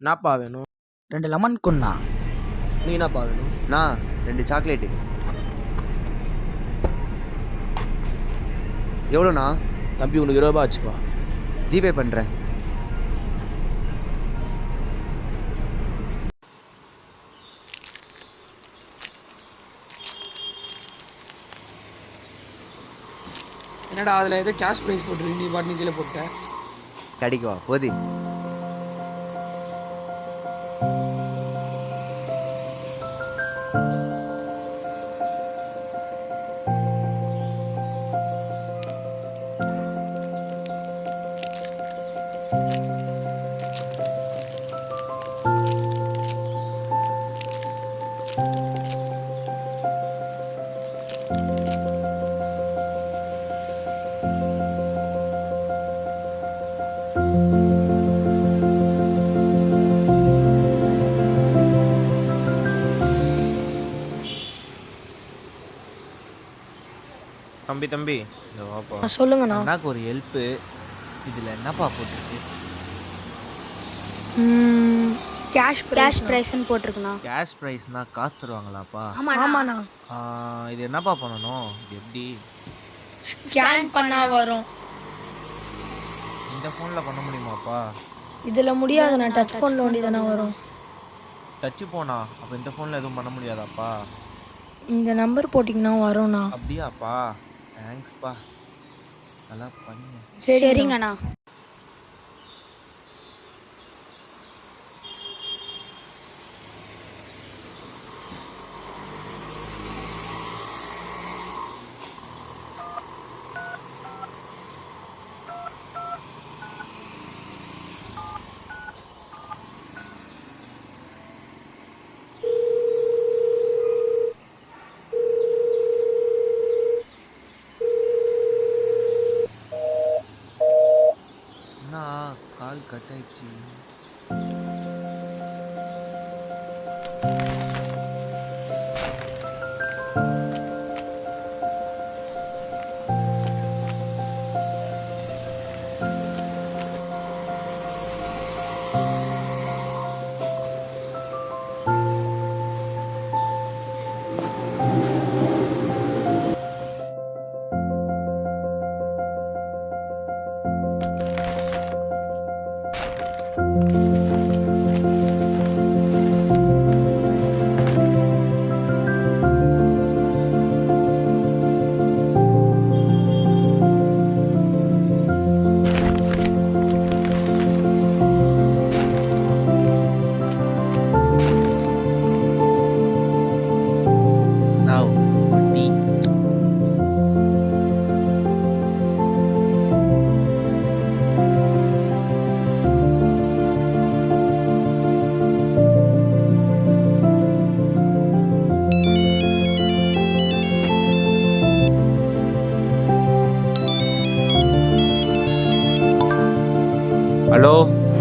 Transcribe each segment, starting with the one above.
என்னப்பா வேணும்? 2 லெமன் கொண்ணா. நீ என்னப்பா வேணும்? நான் 2 சாக்லேட்டு. எவ்வளோண்ணா? தம்பி உனக்கு 20 ரூபா வச்சுப்பா. ஜிபே பண்ணுறேன். என்னடா அதில் ஏதோ கேஷ் ப்ரைஸ் போட்டுருக்கு, நீ பாட்டு கீழே போட்ட. கடைக்கு வா போதி. தம்பி இந்த வாப்பா. சொல்லுங்கண்ணா. அண்ணாக்கு ஒரு ஹெல்ப்பு. இதில் என்னப்பா போட்டிருக்கு? கேஷ் ப்ரைஸ்ன்னு போட்டிருக்குண்ணா. கேஷ் ப்ரைஸ்னா காசு தருவாங்களாப்பா? ஆமாண்ணா. இது என்னப்பா பண்ணணும்? இது எப்படி? ஸ்கேன் பண்ணா வரும். இந்த ஃபோனில் பண்ண முடியுமாப்பா? இதில் முடியாதுண்ணா, டச் ஃபோனில் ஒண்டி தானே வரும். டச்சு போனா அப்போ இந்த ஃபோனில் எதுவும் பண்ண முடியாதாப்பா? இந்த நம்பர் போட்டிங்கன்னா வரும்ண்ணா. அப்படியாப்பா? தேங்க்ஸ்ப்பா, நல்லா பண்ணு. சரிங்கண்ணா. என்ன கால் கட் ஆயிடுச்சு? Now, money.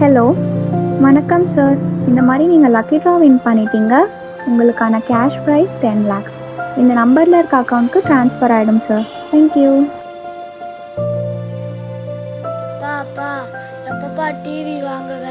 ஹலோ வணக்கம் சார். இந்த மாதிரி நீங்கள் லக்கி ட்ரா வின் பண்ணிட்டீங்க. உங்களுக்கான கேஷ் ப்ரைஸ் 10 lakhs. இந்த நம்பரில் இருக்க அக்கௌண்ட்க்கு ட்ரான்ஸ்ஃபர் ஆகிடும் சார். தேங்க்யூ. பாப்பா எப்பப்பா டிவி வாங்குவ?